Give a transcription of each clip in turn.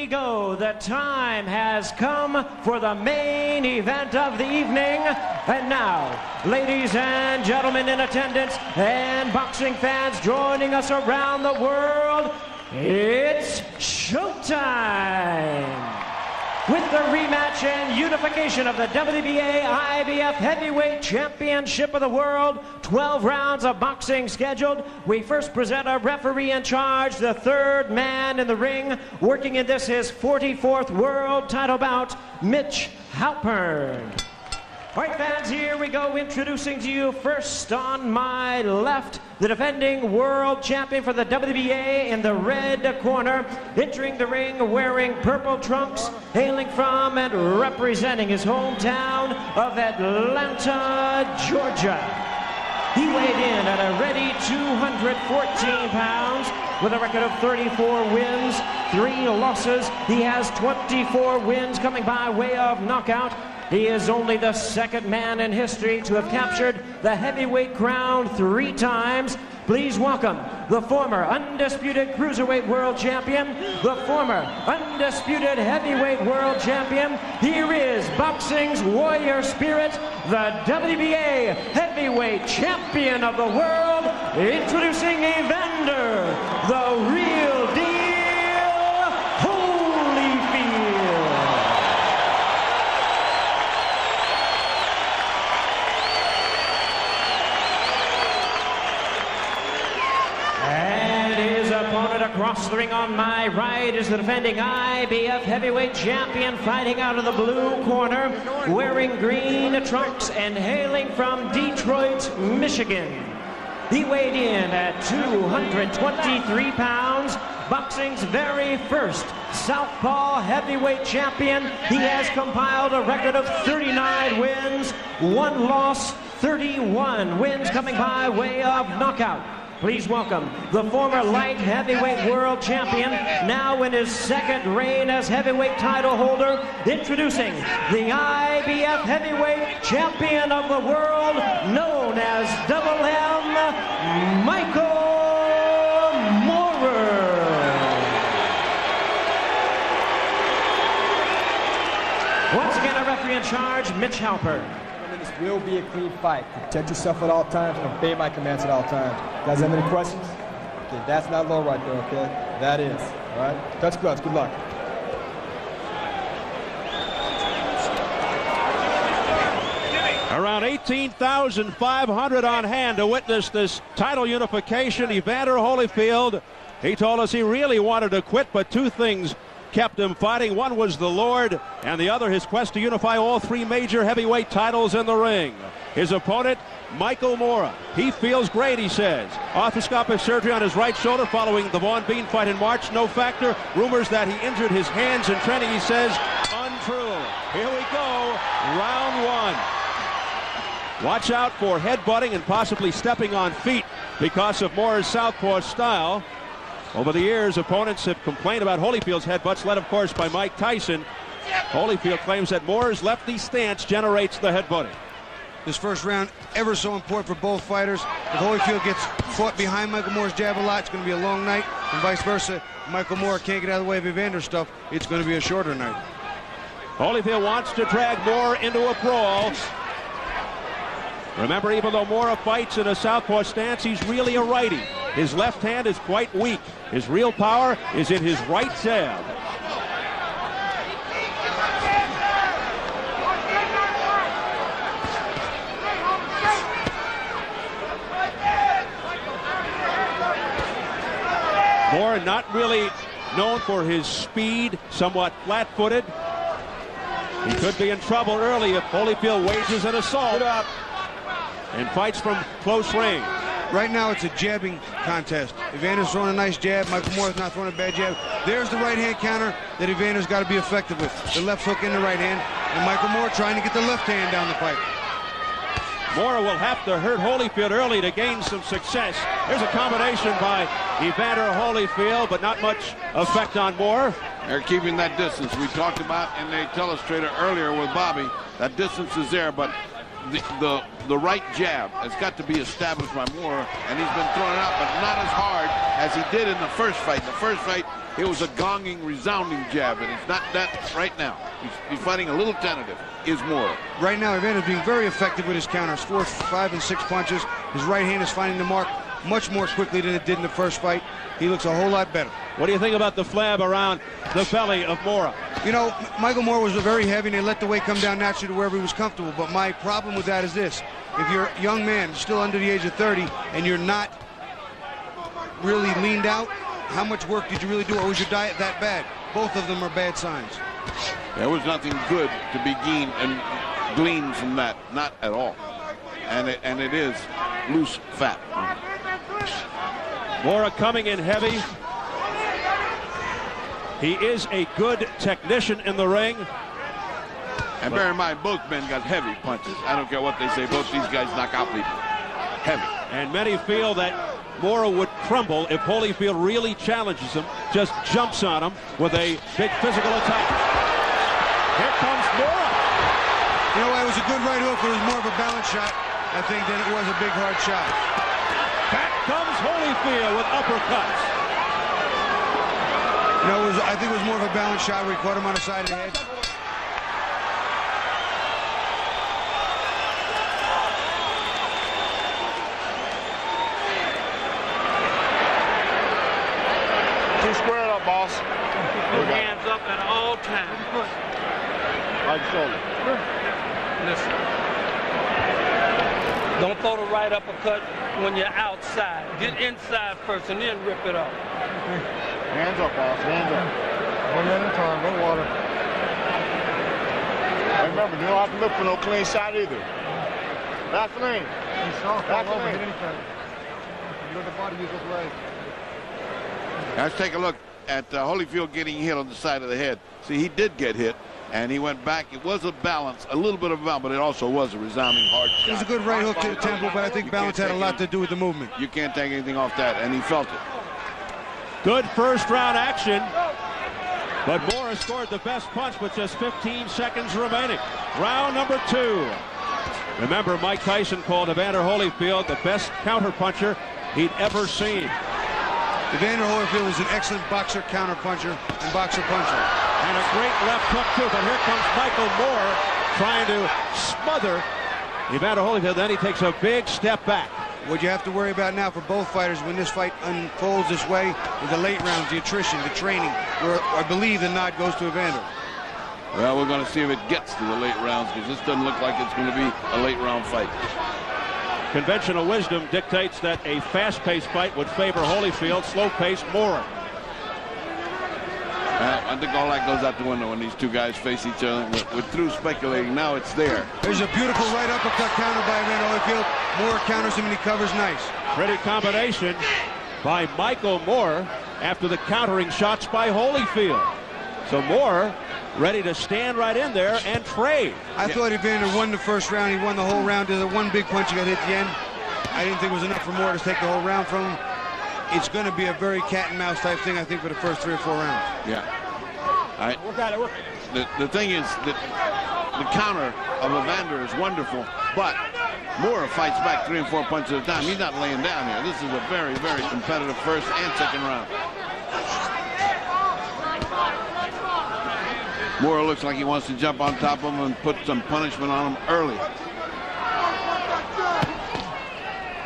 we go. The time has come for the main event of the evening. And now, ladies and gentlemen in attendance and boxing fans joining us around the world, it's showtime! With the rematch and unification of the WBA IBF Heavyweight Championship of the World, 12 rounds of boxing scheduled. We first present our referee in charge, the third man in the ring, working in this his 44th world title bout, Mitch Halpern. All right, fans, here we go, introducing to you first on my left, the defending world champion for the WBA in the red corner, entering the ring wearing purple trunks, hailing from and representing his hometown of Atlanta, Georgia. He weighed in at a ready 214 pounds with a record of 34 wins, 3 losses. He has 24 wins coming by way of knockout. He is only the second man in history to have captured the heavyweight crown 3 times. Please welcome the former undisputed cruiserweight world champion, the former undisputed heavyweight world champion. Here is boxing's warrior spirit, the WBA heavyweight champion of the world, introducing Evander, the real deal, Holyfield. Across the ring on my right is the defending IBF heavyweight champion, fighting out of the blue corner, wearing green trunks and hailing from Detroit, Michigan. He weighed in at 223 pounds, boxing's very first southpaw heavyweight champion. He has compiled a record of 39 wins, 1 loss, 31 wins coming by way of knockout. Please welcome the former light heavyweight world champion, now in his second reign as heavyweight title holder, introducing the IBF heavyweight champion of the world, known as Double M, Michael Moorer. Once again, our referee in charge, Mitch Halpern. This will be a clean fight. Protect yourself at all times and obey my commands at all times. You guys have any questions? Okay, that's not low right there, okay? That is. All right? Touch gloves. Good luck. Around 18,500 on hand to witness this title unification. Evander Holyfield, he told us he really wanted to quit, but 2 things kept him fighting. One was the Lord, and the other his quest to unify all 3 major heavyweight titles in the ring. His opponent, Michael Moorer. He feels great, he says. Arthroscopic surgery on his right shoulder following the Vaughn Bean fight in March. No factor. Rumors that he injured his hands in training, he says, untrue. Here we go, round 1. Watch out for headbutting and possibly stepping on feet because of Moorer's southpaw style. Over the years, opponents have complained about Holyfield's headbutts, led, of course, by Mike Tyson. Holyfield claims that Moorer's lefty stance generates the headbutting. This first round, ever so important for both fighters. If Holyfield gets fought behind Michael Moore's jab a lot, it's going to be a long night, and vice versa. If Michael Moorer can't get out of the way of Evander's stuff, it's going to be a shorter night. Holyfield wants to drag Moorer into a brawl. Remember, even though Moorer fights in a southpaw stance, he's really a righty. His left hand is quite weak. His real power is in his right jab. Moorer not really known for his speed, somewhat flat-footed. He could be in trouble early if Holyfield wages an assault and fights from close range. Right now, it's a jabbing contest. Evander's throwing a nice jab. Michael Moore's not throwing a bad jab. There's the right-hand counter that Evander's got to be effective with. The left hook in the right hand, and Michael Moorer trying to get the left hand down the pipe. Moorer will have to hurt Holyfield early to gain some success. There's a combination by Evander Holyfield, but not much effect on Moorer. They're keeping that distance. We talked about in the telestrator earlier with Bobby. That distance is there, but the right jab has got to be established by Moorer, and he's been throwing it out, but not as hard as he did in the first fight. The first fight, It was a gonging, resounding jab, and it's not that right now. He's fighting a little tentative. Is Mora. Right now, Evander's being very effective with his counters. 4, 5, and 6 punches. His right hand is finding the mark much more quickly than it did in the first fight. He looks a whole lot better. What do you think about the flab around the belly of Mora? You know, Michael Moore was very heavy, and they let the weight come down naturally to wherever he was comfortable. But my problem with that is this. If you're a young man, still under the age of 30, and you're not really leaned out, how much work did you really do, or was your diet that bad? Both of them are bad signs. There was nothing good to be gleaned from that, not at all. And it is loose fat. Mora coming in heavy. He is a good technician in the ring. And bear in mind, both men got heavy punches. I don't care what they say. Both these guys knock out people. Heavy. And many feel that Mora would crumble if Holyfield really challenges him, just jumps on him with a big physical attack. Here comes Mora. You know, it was a good right hook, but it was more of a balance shot, I think, than it was a big hard shot. Back comes Holyfield with uppercuts. You know, I think it was more of a balance shot where he caught him on the side of the head. Too squared up, boss. Put hands up at all times. Right shoulder. Listen. Don't throw the right uppercut when you're outside. Get inside first and then rip it off. Hands up, boss. Hands up. 1 minute at a time. No water. Hey, remember, you don't have to look for no clean shot either. Vaseline. Vaseline. Let the body use his legs. Let's take a look at Holyfield getting hit on the side of the head. See, he did get hit, and he went back. It was a balance, a little bit of a balance, but it also was a resounding hard shot. It was a good right hook to the temple, but I think balance had a lot to do with the movement. You can't take anything off that, and he felt it. Good first round action. But Mora scored the best punch with just 15 seconds remaining. Round number 2. Remember, Mike Tyson called Evander Holyfield the best counterpuncher he'd ever seen. Evander Holyfield is an excellent boxer, counterpuncher, and boxer puncher. And a great left hook, too. But here comes Michael Moore trying to smother Evander Holyfield. Then he takes a big step back. What you have to worry about now for both fighters when this fight unfolds this way is the late rounds, the attrition, the training, where I believe the nod goes to Evander. Well, we're going to see if it gets to the late rounds, because this doesn't look like it's going to be a late round fight. Conventional wisdom dictates that a fast-paced fight would favor Holyfield, slow-paced Mora. I think all that goes out the window when these two guys face each other. We're through speculating. Now it's there. There's a beautiful right uppercut counter by Evander Holyfield. Moore counters him and he covers nice. Pretty combination by Michael Moore after the countering shots by Holyfield. So Moore ready to stand right in there and trade. I thought Evander won the first round. He won the whole round. There's one big punch he got hit at the end. I didn't think it was enough for Moore to take the whole round from him. It's going to be a very cat and mouse type thing, I think, for the first 3 or 4 rounds. Yeah. The thing is that the counter of Evander is wonderful, but Moore fights back 3 and 4 punches at a time. He's not laying down here. This is a very, very competitive first and second round. Moore looks like he wants to jump on top of him and put some punishment on him early.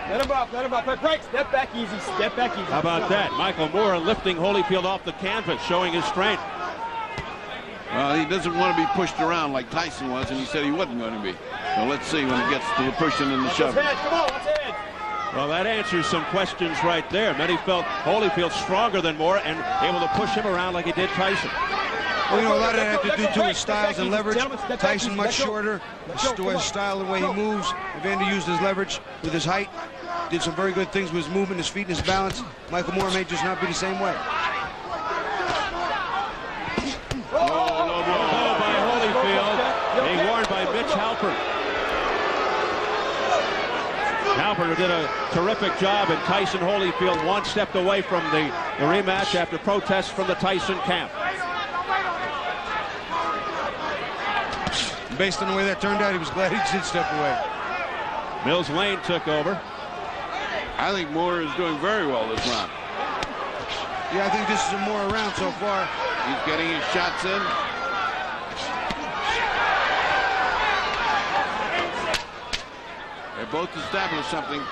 Let him up, let break, step back easy, step back easy. How about that? Michael Moore lifting Holyfield off the canvas, showing his strength. Well, he doesn't want to be pushed around like Tyson was, and he said he wasn't going to be. So let's see when it gets to the pushing and the shoving. Come on, let's head. Well, that answers some questions right there. Many felt Holyfield stronger than Moore and able to push him around like he did Tyson. Well, you know, a lot of that has to do to his styles and leverage. Tyson much shorter, his style, the way he moves. Evander used his leverage with his height. Did some very good things with his movement, his feet, and his balance. Michael Moore may just not be the same way. Low blow by Holyfield, being warned by Mitch Halpern. Halpern did a terrific job, and Tyson Holyfield 1 step away from the rematch after protests from the Tyson camp. Based on the way that turned out, he was glad he did step away. Mills Lane took over. I think Moore is doing very well this round. Yeah, I think this is a more round so far. He's getting his shots in. They both established something.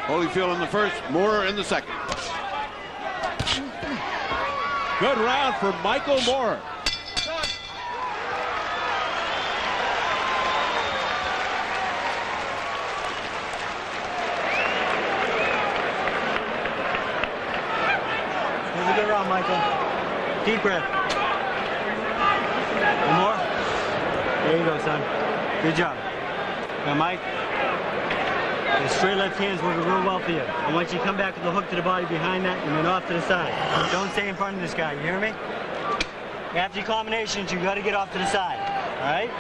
Holyfield in the first, Moore in the second. Good round for Michael Moore. Have a good round, Michael. Deep breath. One more. There you go, son. Good job. Now, Mike, the straight left hand's working real well for you. I want you to come back with the hook to the body behind that and then off to the side. Don't stay in front of this guy, you hear me? After your combinations, you got to get off to the side, all right?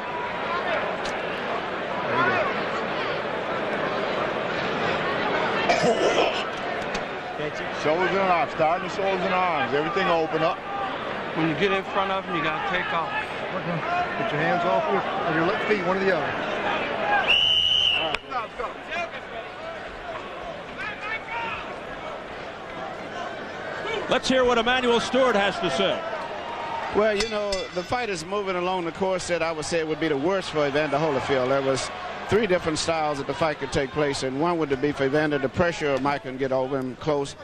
There you go. Shoulders and arms, starting the shoulders and arms. Everything open up. When you get in front of him, you got to take off. Put your hands off your left feet, one or the other. Let's go. Let's hear what Emmanuel Stewart has to say. Well, you know, the fight is moving along the course that I would say would be the worst for Evander Holyfield. There was 3 different styles that the fight could take place, and one would be for Evander to pressure Mike and get over him close,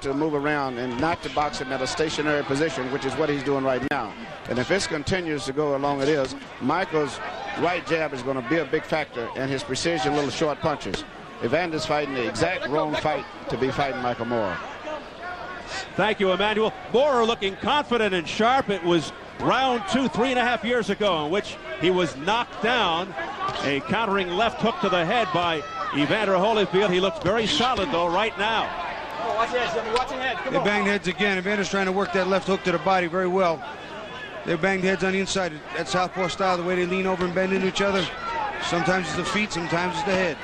to move around and not to box him at a stationary position, which is what he's doing right now. And if this continues to go along it is, Michael's right jab is going to be a big factor, and his precision little short punches. Evander's fighting the exact wrong fight to be fighting Michael Moore. Thank you, Emmanuel. Moore looking confident and sharp. It was round 2, 3.5 years ago, in which he was knocked down. A countering left hook to the head by Evander Holyfield. He looks very solid, though, right now. Oh, watch your head, Jimmy. Watch your head. Come They on. banged heads again. Evander's trying to work that left hook to the body very well. They banged heads on the inside. That southpaw style, the way they lean over and bend into each other. Sometimes it's the feet, sometimes it's the head.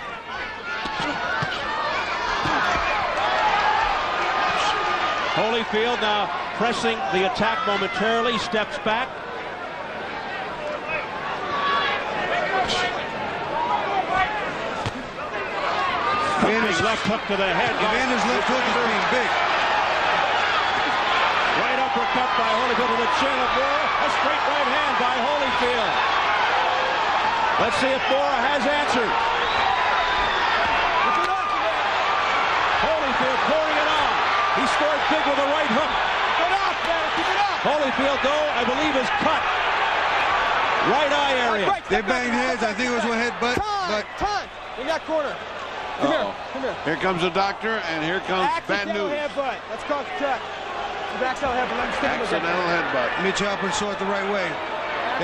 Holyfield now pressing the attack momentarily, steps back. Evander's left hook to the head. Evander's left hook is being big. Right uppercut by Holyfield to the chin of Moore. A straight right hand by Holyfield. Let's see if Moore has answered. Holyfield pouring it on. He scored big with a right hook. Keep it up, man. Keep it up. Holyfield, though, I believe is cut. Right eye area. They banged heads. I think it was one headbutt. But Time. In that corner. Come here. Come here. Here comes the doctor, and here comes bad Accidental news. headbutt. Let's concentrate. Accidental headbutt. Let me stick him again. Accidental headbutt. Mitch Halpern saw it the right way.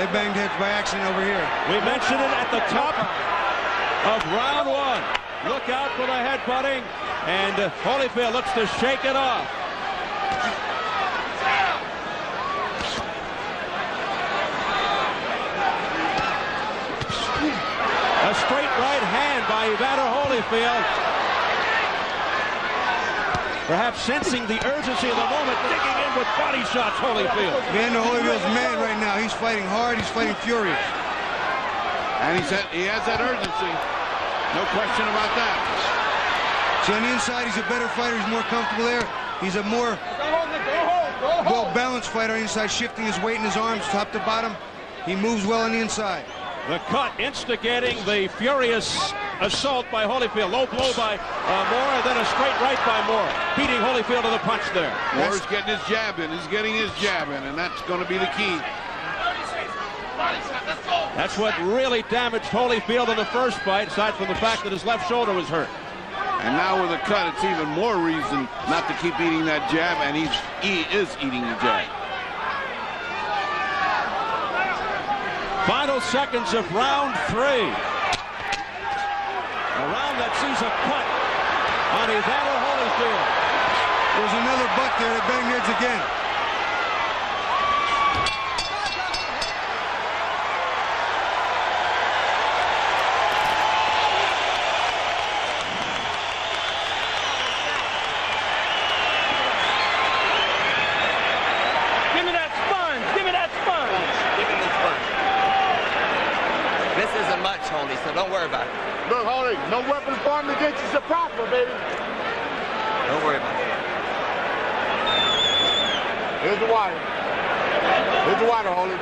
They banged heads by accident over here. We mentioned it at the top of round 1. Look out for the headbutting. And Holyfield looks to shake it off. A straight right hand by Evander Holyfield. Perhaps sensing the urgency of the moment, digging in with body shots, Holyfield. Evander Holyfield's man right now. He's fighting hard. He's fighting furious. And he has that urgency. No question about that. See, on the inside, he's a better fighter. He's more comfortable there. He's a more well-balanced fighter on the inside, shifting his weight in his arms top to bottom. He moves well on the inside. The cut instigating the furious assault by Holyfield. Low blow by Moore, and then a straight right by Moore. Beating Holyfield to the punch there. Moore's getting his jab in. He's getting his jab in, and that's going to be the key. That's what really damaged Holyfield in the first fight, aside from the fact that his left shoulder was hurt. And now with a cut, it's even more reason not to keep eating that jab, and he is eating the jab. Final seconds of round 3. A round that sees a cut on Evander Holyfield. There's another butt there that banged heads again. So don't worry about it. Look, Holy, no weapons formed against you shall prosper, baby. Don't worry about it. Here's the water. Here's the water, Holy.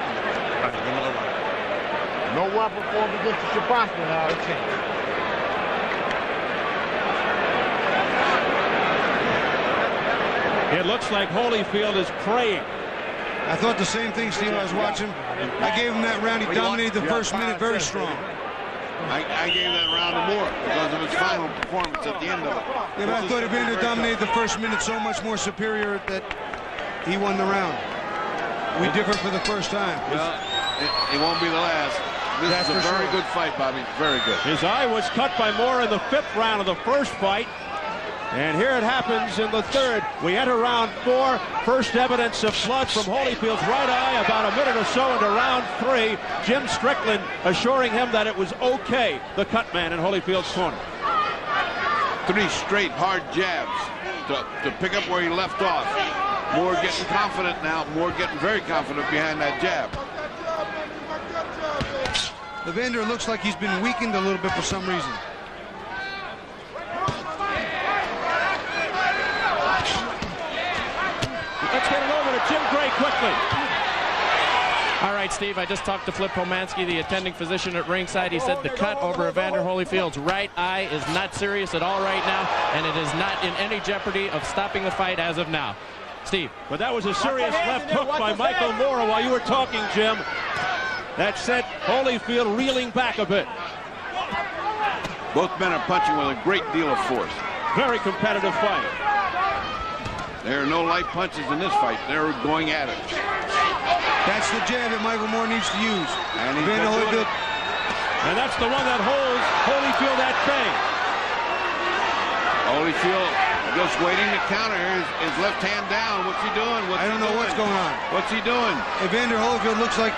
No weapon formed against you shall prosper now. It looks like Holyfield is praying. I thought the same thing, Steve. I was watching. I gave him that round. He dominated the first minute very strong. I gave that round to Moore because of his final performance at the end of it. Yeah, but I thought Evander dominated the first minute so much more superior that he won the round. We differed for the first time. Well, it won't be the last. This is a very good fight, Bobby. Very good. His eye was cut by Moore in the 5th round of the first fight. And here it happens in the 3rd. We enter round 4. First evidence of blood from Holyfield's right eye about a minute or so into round 3. Jim Strickland assuring him that it was okay, the cut man in Holyfield's corner. 3 straight hard jabs to pick up where he left off. Moore getting confident now. Moore getting very confident behind that jab. Evander looks like he's been weakened a little bit for some reason. Let's get it over to Jim Gray quickly. All right, Steve, I just talked to Flip Pomansky, the attending physician at ringside. He said the cut over Evander Holyfield's right eye is not serious at all right now, and it is not in any jeopardy of stopping the fight as of now. Steve. But that was a serious left hook by Michael Moore while you were talking, Jim. That sent Holyfield reeling back a bit. Both men are punching with a great deal of force. Very competitive fight. There are no light punches in this fight. They're going at it. That's the jab that Michael Moore needs to use. And Evander Holyfield. And that's the one that holds Holyfield at bay. Holyfield just waiting to counter. His left hand down. What's he doing? I don't know what's going on. What's he doing? Evander Holyfield looks like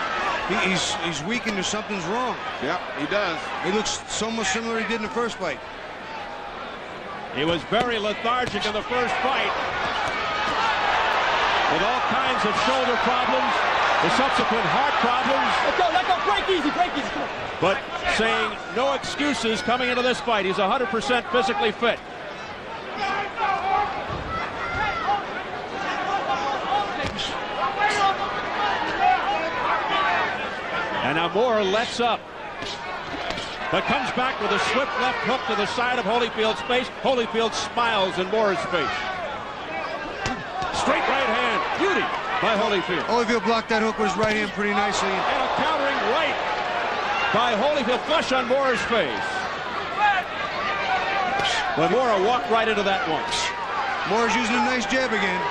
he's weakened or something's wrong. Yep, he does. He looks so much similar he did in the first fight. He was very lethargic in the first fight, with all kinds of shoulder problems, the subsequent heart problems. Let go, break easy, come on. But saying no excuses coming into this fight. He's 100% physically fit. And now Moore lets up, but comes back with a swift left hook to the side of Holyfield's face. Holyfield smiles in Moore's face. Straight right hand, beauty by Holyfield. Holyfield blocked that hook with his right hand pretty nicely. And a countering right by Holyfield, flush on Moore's face. But Moore walked right into that one. Moore's using a nice jab again.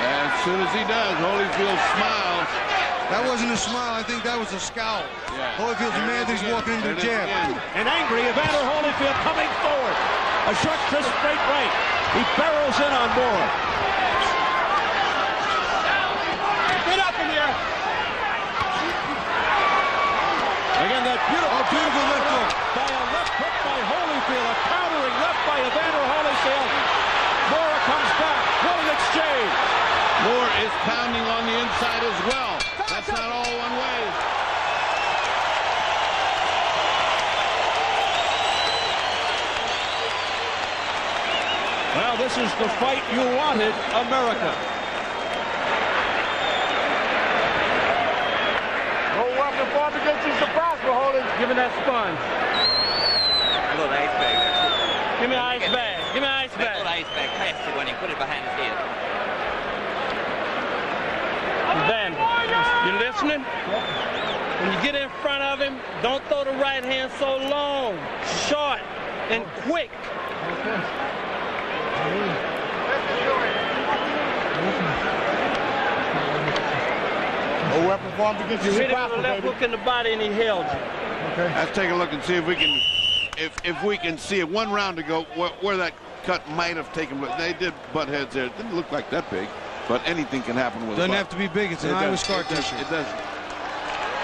As soon as he does, Holyfield smiles. That wasn't a smile. I think that was a scowl. Yeah. Holyfield's mad that he's walking into the jab. And angry, Evander Holyfield coming forward. A short, crisp, straight right. He barrels in on Moore. Get up in here. Again, that beautiful left hook. By a left hook by Holyfield. A countering left by Evander Holyfield. Moore comes back. What an exchange. Moore is pounding on the inside as well. That's not all one way. Well, this is the fight you wanted, America. No weapon formed against you shall prosper, Holy. Give me that sponge. A little ice bag. Give me an ice bag. Give me an ice That bag. little ice bag, plastic one, you put it behind his head. Ben, you listening? When you get in front of him, don't throw the right hand so long, short, and quick. No weapon formed against you You hit shall him with a prosper, left baby. hook in the body and he held you. Let's take a look and see if we can, if we can see it. 1 round to go where that cut might have taken. They did butt heads there. It didn't look like that big, but anything can happen with. Doesn't a butt. have to be big. It's an eye with scar tissue. It doesn't.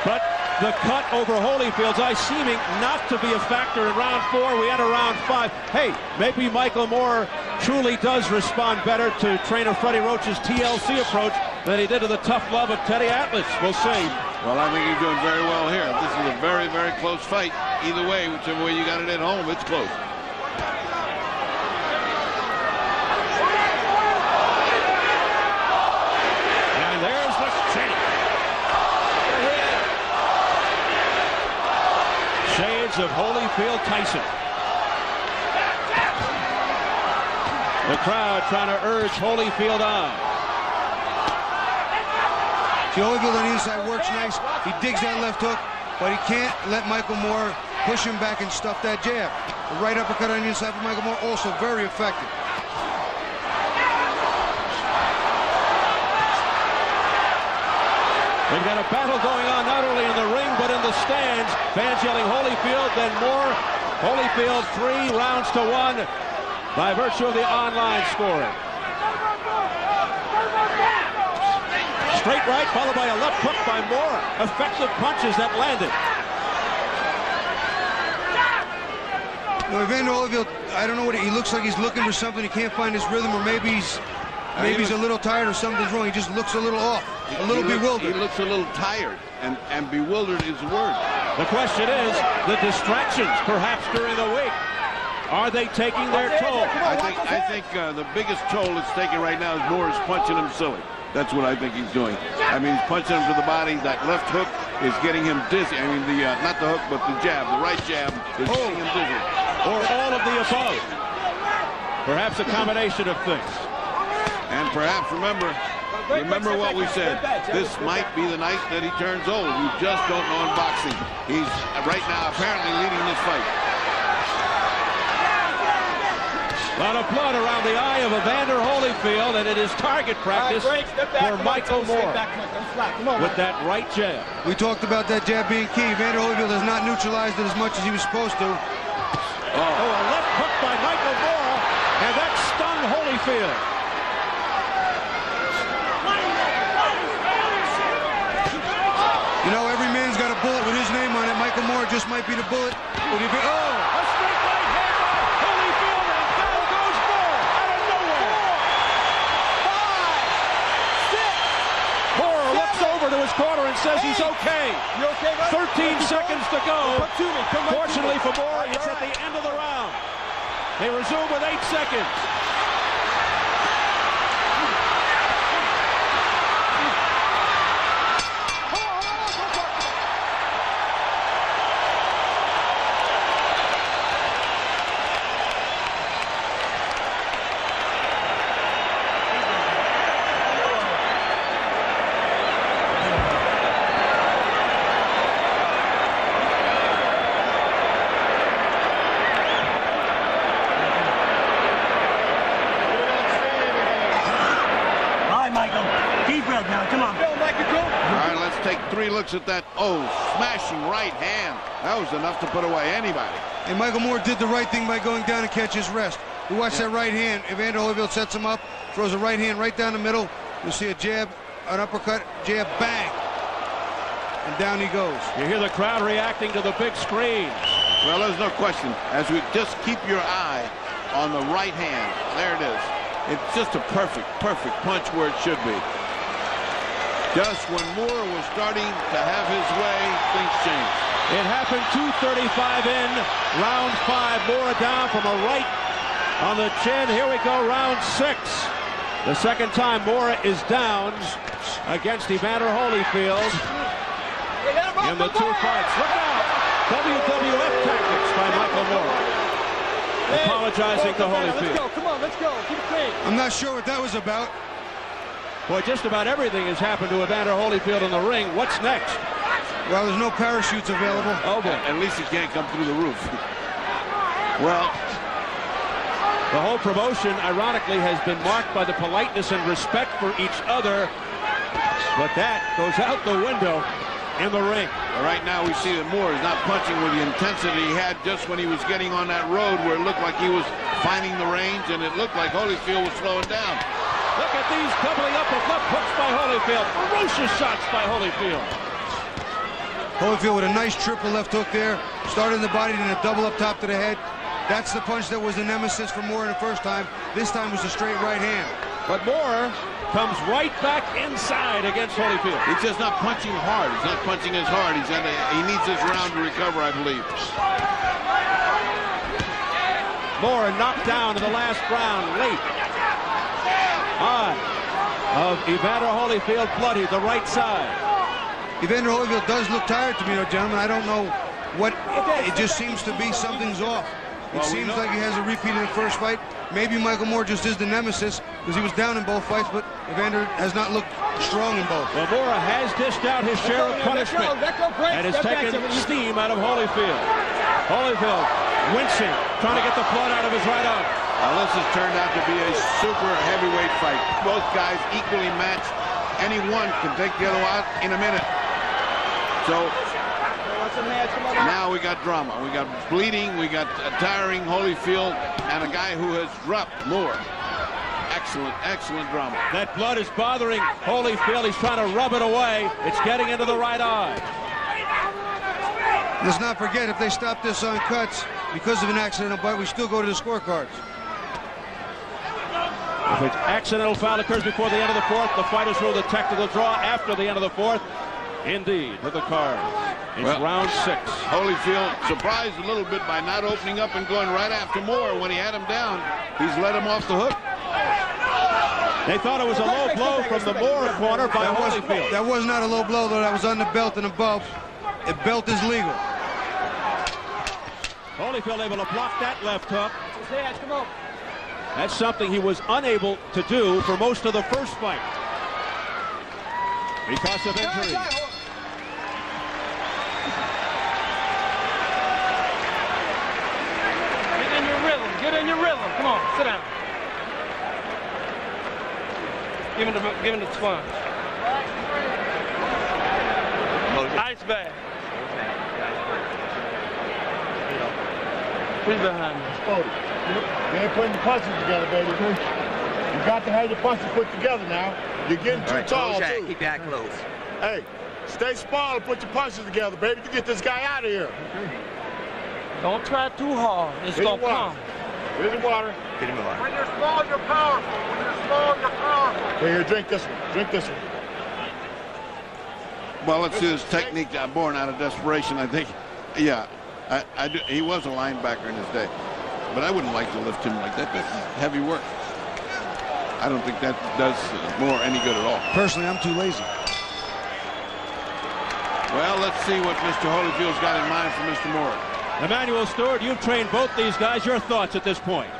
But the cut over Holyfield's eye seeming not to be a factor in round 4. We enter round 5. Hey, maybe Michael Moore truly does respond better to trainer Freddie Roach's TLC approach than he did to the tough love of Teddy Atlas. We'll see. Well, I think he's doing very well here. This is a very, very close fight. Either way, whichever way you got it at home, it's close. words of Holyfield-Tyson. The crowd trying to urge Holyfield on. See, Holyfield on the inside works nice. He digs that left hook, but he can't let Michael Moore push him back and stuff that jab. The right uppercut on the inside for Michael Moore, also very effective. They've got a battle going on not only in the ring but in the stands. Fans yelling Holyfield, then Moore. Holyfield 3 rounds to 1 by virtue of the online scoring. Straight right followed by a left hook by Moore. Effective punches that landed. Evander Holyfield, I don't know what he looks like. He's looking for something. He can't find his rhythm, or maybe he's a little tired or something's wrong. He just looks a little off, a little bewildered. He looks a little tired, and bewildered is the word. The question is, the distractions perhaps during the week, are they taking their toll? I think the biggest toll it's taking right now is Moore's punching him silly. That's what I think he's doing. I mean, he's punching him to the body. That left hook is getting him dizzy. I mean, not the hook, but the jab. The right jab is getting him dizzy. Or all of the above. Perhaps a combination of things. And perhaps remember what we said. This might be the night that he turns old. You just don't know in boxing. He's right now apparently leading this fight. A lot of blood around the eye of Evander Holyfield, and it is target practice for Michael Moore with that right jab. We talked about that jab being key. Evander Holyfield has not neutralized it as much as he was supposed to. Oh, a left hook by Michael Moore, and that stung Holyfield. You know, every man's got a bullet with his name on it. Michael Moore just might be the bullet. A straight right hand by Holyfield, and down goes Moore out of nowhere. 5, 6. Moore looks over to his corner and says he's okay. You okay, buddy? 13 seconds to go. Come Fortunately for Moore, it's at the end of the round. They resume with 8 seconds. Looks at that, smashing right hand. That was enough to put away anybody. And Michael Moore did the right thing by going down and catch his rest. You watch that right hand. Evander Holyfield sets him up, throws a right hand right down the middle. You'll see a jab, an uppercut, jab, bang. And down he goes. You hear the crowd reacting to the big screen. Well, there's no question. As we just keep your eye on the right hand. There it is. It's just a perfect punch where it should be. Just when Moore was starting to have his way, things changed. It happened 2:35 in, round 5. Moore down from a right on the chin. Here we go, round 6. The second time Moore is down against Evander Holyfield in the 2 fights. Look out! WWF tactics by Michael Moore. Apologizing to Holyfield. Let's go, come on, let's go. Keep it clean. I'm not sure what that was about. Boy, just about everything has happened to Evander Holyfield in the ring. What's next? Well, there's no parachutes available. Oh, boy. At least he can't come through the roof. Well, the whole promotion, ironically, has been marked by the politeness and respect for each other. But that goes out the window in the ring. Right now we see that Moore is not punching with the intensity he had just when he was getting on that road where it looked like he was finding the range, and it looked like Holyfield was slowing down. Look at these doubling up of left hooks by Holyfield. Ferocious shots by Holyfield. Holyfield with a nice triple left hook there. Started in the body, then a double up top to the head. That's the punch that was the nemesis for Moore in the first time. This time was a straight right hand. But Moore comes right back inside against Holyfield. He's just not punching hard. He's not punching as hard. He needs this round to recover, I believe. Moore knocked down in the last round late. Eye of Evander Holyfield bloody, the right side. Evander Holyfield does look tired to me, though, gentlemen. I don't know it just seems to be something's off. It seems like he has a repeat in the first fight. Maybe Michael Moore just is the nemesis because he was down in both fights, but Evander has not looked strong in both. Well, Moore has dished out his share of punishment and has taken steam out of Holyfield. Holyfield wincing, trying to get the blood out of his right arm. Well, this has turned out to be a super heavyweight fight. Both guys equally matched. Any one can take the other out in a minute. So now we got drama. We got bleeding. We got a tiring Holyfield and a guy who has dropped Moore. Excellent, excellent drama. That blood is bothering Holyfield. He's trying to rub it away. It's getting into the right eye. Let's not forget, if they stop this on cuts because of an accidental bite, we still go to the scorecards. If an accidental foul occurs before the end of the fourth, the fighters rule the technical draw after the end of the fourth. Indeed, to the card. It's round 6. Holyfield surprised a little bit by not opening up and going right after Moore when he had him down. He's let him off the hook. They thought it was a low blow from the Moore corner by Holyfield. That was not a low blow, though. That was on the belt and above. The belt is legal. Holyfield able to block that left hook. That's something he was unable to do for most of the first fight because of injury. Get in your rhythm. Get in your rhythm. Come on, sit down. Give him the sponge. Ice bag. Who's behind me? You ain't putting the punches together, baby. You got to have your punches put together now. You're getting too tall, too. Keep that close. Hey, stay small and put your punches together, baby, to get this guy out of here. Don't try too hard. It's going to come. Here's the water. Get him alive. When you're small, you're powerful. When you're small, you're powerful. Here, drink this one. Drink this one. Well, it's his technique born out of desperation, I think. Yeah, I do. He was a linebacker in his day. But I wouldn't like to lift him like that. That's heavy work. I don't think that does Moore any good at all. Personally, I'm too lazy. Well, let's see what Mr. Holyfield's got in mind for Mr. Moore. Emmanuel Stewart, you've trained both these guys. Your thoughts at this point?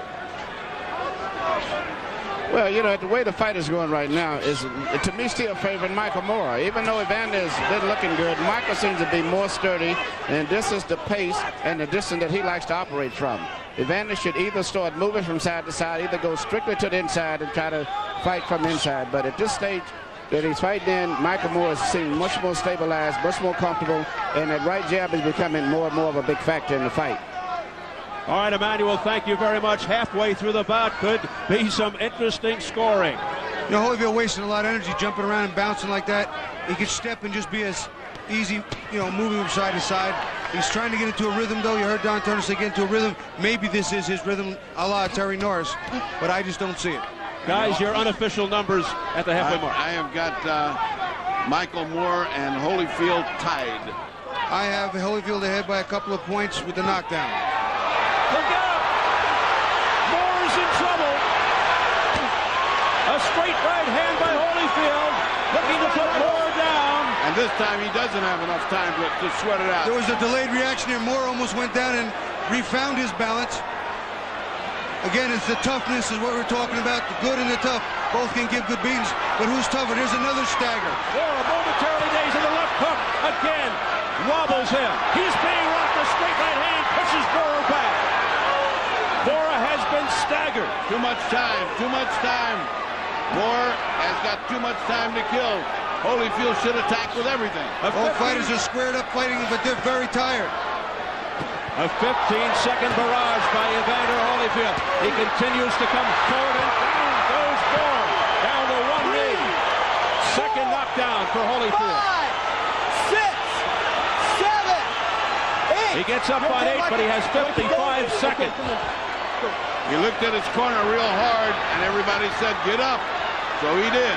Well, you know, the way the fight is going right now is, to me, still favoring Michael Moore. Even though Evander has been looking good, Michael seems to be more sturdy, and this is the pace and the distance that he likes to operate from. Evander should either start moving from side to side, either go strictly to the inside and try to fight from inside. But at this stage that he's fighting in, Michael Moore seems much more stabilized, much more comfortable, and that right jab is becoming more and more of a big factor in the fight. All right, Emmanuel, thank you very much. Halfway through the bout could be some interesting scoring. You know, Holyfield wasting a lot of energy jumping around and bouncing like that. He could step and just be as easy, you know, moving from side to side. He's trying to get into a rhythm, though. You heard Don Turner say get into a rhythm. Maybe this is his rhythm a la Terry Norris, but I just don't see it. Guys, your unofficial numbers at the halfway mark. I have got Michael Moore and Holyfield tied. I have Holyfield ahead by a couple of points with the knockdown. Look out! Moore's in trouble. A straight right hand by Holyfield, looking to put Moore down. And this time he doesn't have enough time to sweat it out. There was a delayed reaction here. Moore almost went down and refound his balance. Again, it's the toughness is what we're talking about. The good and the tough both can give good beatings. But who's tougher? There's another stagger. Moore momentarily days in the left hook again. Wobbles him. He's being rocked. A straight right hand pushes Moore back. Moore has been staggered. Too much time. Too much time. Moore has got too much time to kill. Holyfield should attack with everything. Both fighters are squared up fighting, but they're very tired. A 15-second barrage by Evander Holyfield. He continues to come forward and down goes Moore. Down to one knee. Second knockdown for Holyfield. 5, 6, 7, 8. He gets up on 8, but he has 55 seconds. He looked at his corner real hard, and everybody said, get up. So he did.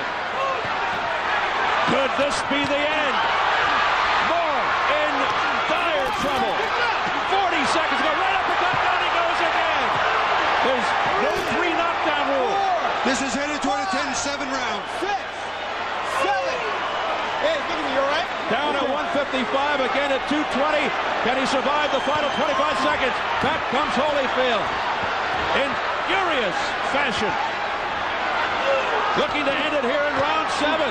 Could this be the end? Moore in dire trouble. 40 seconds ago, right up the top, down he goes again. There's no 3 knockdown rule. This is headed toward a 10-7 round. 6, 7, 8. Look at me, you all right? Down at 155. 155 again at 220. Can he survive the final 25 seconds? Back comes Holyfield in furious fashion. Looking to end it here in round 7.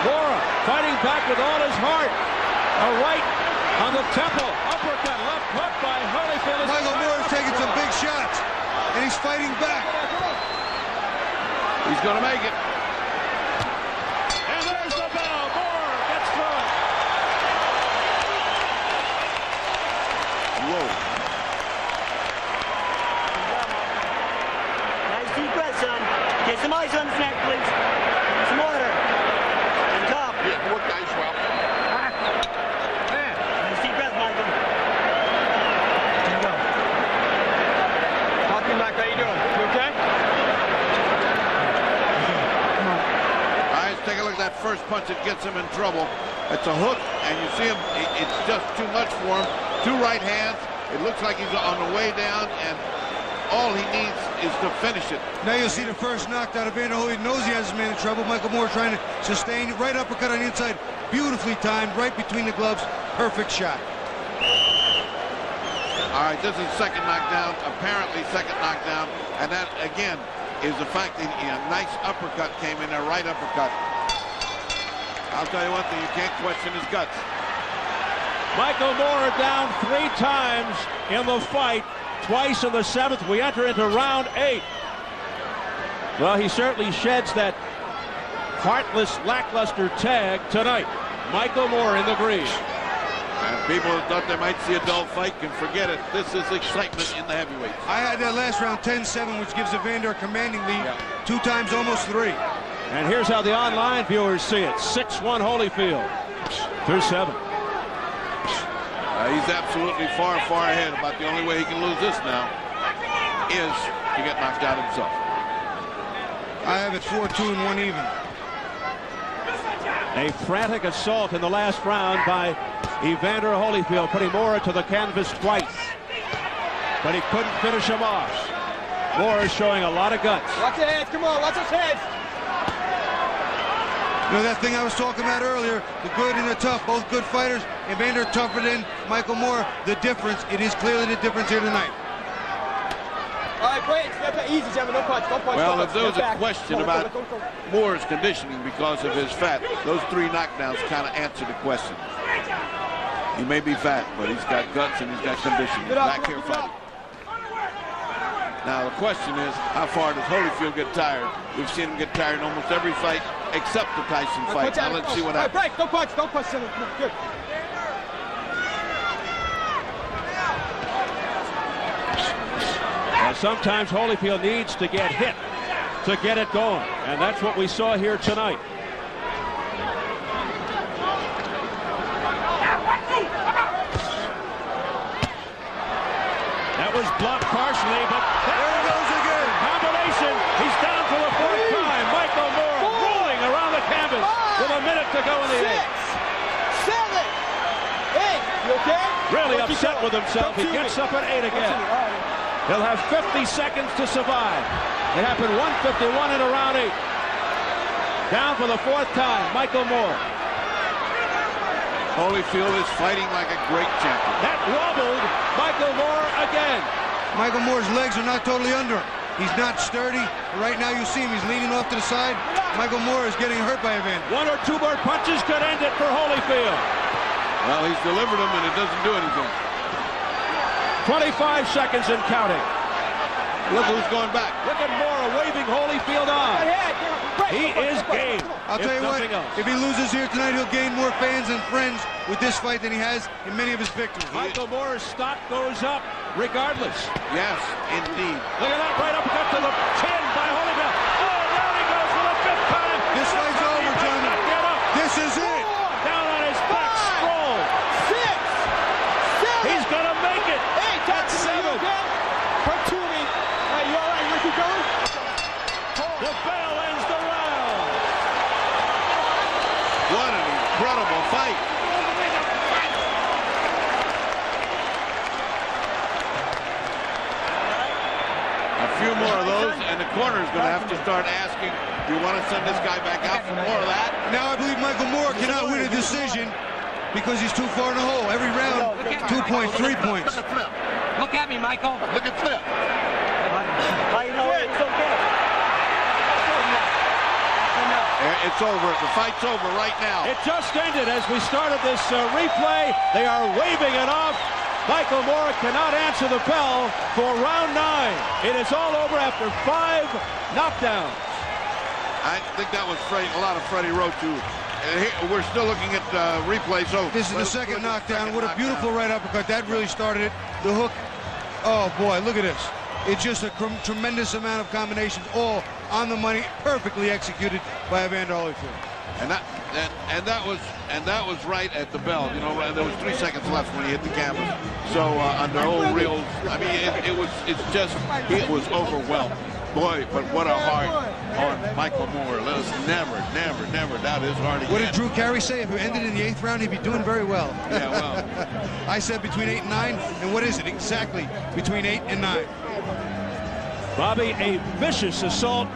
Mora fighting back with all his heart. A right on the temple. Uppercut, left hook by Holyfield. Michael Moore's taking some big shots, and he's fighting back. He's going to make it. And there's the bell. Moore gets through it. Whoa. Nice deep breath, son. Get some ice on his neck, please. Some water. And top. Yeah, work ice well. Nice deep breath, Michael. Here you go. Talk to me, Mike. How you doing? You okay? All right, let's take a look at that first punch that gets him in trouble. It's a hook, and you see him, it's just too much for him. 2 right hands. It looks like he's on the way down, and all he needs is to finish it. Now you'll see the first knockdown. Evander Holyfield knows he has his man in trouble. Michael Moore trying to sustain. Right uppercut on the inside. Beautifully timed, right between the gloves. Perfect shot. All right, this is second knockdown, apparently second knockdown, and that, again, is the fact that a nice uppercut came in there, right uppercut. I'll tell you one thing, you can't question his guts. Michael Moore down 3 times in the fight, twice in the 7th. We enter into round 8. Well, he certainly sheds that heartless, lackluster tag tonight. Michael Moore in the green. And people who thought they might see a dull fight can forget it. This is excitement in the heavyweights. I had that last round 10-7, which gives Evander a commanding lead. 2 times, almost 3. And here's how the online viewers see it. 6-1 Holyfield through 7. He's absolutely far, far ahead. About the only way he can lose this now is to get knocked out himself. I have it 4-2 and 1 even. A frantic assault in the last round by Evander Holyfield, putting Moore to the canvas twice. But he couldn't finish him off. Moore is showing a lot of guts. Watch your heads. Come on. Watch his heads. You know, that thing I was talking about earlier, the good and the tough, both good fighters. Evander tougher than Michael Moore. The difference, it is clearly the difference here tonight. All right, great. Step easy, gentlemen. Don't punch. Don't punch. Well, don't if there was punch. a question Go, about go. Moore's conditioning because of his fat, those 3 knockdowns kind of answer the question. He may be fat, but he's got guts and he's got conditioning. He's back here fighting. Now the question is, how far does Holyfield get tired? We've seen him get tired in almost every fight except the Tyson fight. Now let's see what happens. Break. Don't punch. Don't punch. Good. And sometimes Holyfield needs to get hit to get it going. And that's what we saw here tonight. That was blocked partially, but there he goes again. Combination. He's down for the 4th time. Michael Moore rolling around the canvas with a minute to go in the 6, 7, 8. You okay? Really upset with himself. He gets up at 8 again. He'll have 50 seconds to survive. It happened 151 in a round 8. Down for the 4th time, Michael Moore. Holyfield is fighting like a great champion. That wobbled Michael Moore again. Michael Moore's legs are not totally under him. He's not sturdy. Right now you see him, he's leaning off to the side. Michael Moore is getting hurt by Evander. 1 or 2 more punches could end it for Holyfield. Well, he's delivered them and it doesn't do anything. 25 seconds and counting. Look who's going back. Look at Moore waving Holyfield on. He is game. I'll tell you what, if he loses here tonight, he'll gain more fans and friends with this fight than he has in many of his victories. Michael Moore's stock goes up regardless. Yes, indeed. Look at that right uppercut to the chin by Holyfield. Oh, down he goes for the 5th time. This fight's over, gentlemen. This is it. Down on his back, Stroll. 6, 7. He's going to make it. 8. That's 7. Come to me. You all right? You keep going? The bell ends the round. What an incredible fight. A few more of those, and the corner's going to have to start asking, do you want to send this guy back out for more of that? Now I believe Michael Moore cannot win a decision. because he's too far in the hole. Every round, 2 points, 3 points. Look at me, Michael. Look at Flip. How you know it's okay? It's over. The fight's over right now. It just ended as we started this replay. They are waving it off. Michael Moore cannot answer the bell for round 9. It is all over after 5 knockdowns. I think that was a lot of Freddie Roach. We're still looking at replay. So This is the second knockdown. What a beautiful right uppercut. That really started it. The hook. Oh, boy, look at this. It's just a tremendous amount of combinations, all on the money, perfectly executed by Evander Holyfield. And that was right at the bell. You know, there was 3 seconds left when he hit the canvas. So under old reels, I mean, it was overwhelmed. Boy, but what a heart on Michael Moore. Let us never doubt his heart again. What did Drew Carey say? If it ended in the 8th round, he'd be doing very well. Yeah, well. I said between 8 and 9, and what is it? Exactly between 8 and 9. Bobby, a vicious assault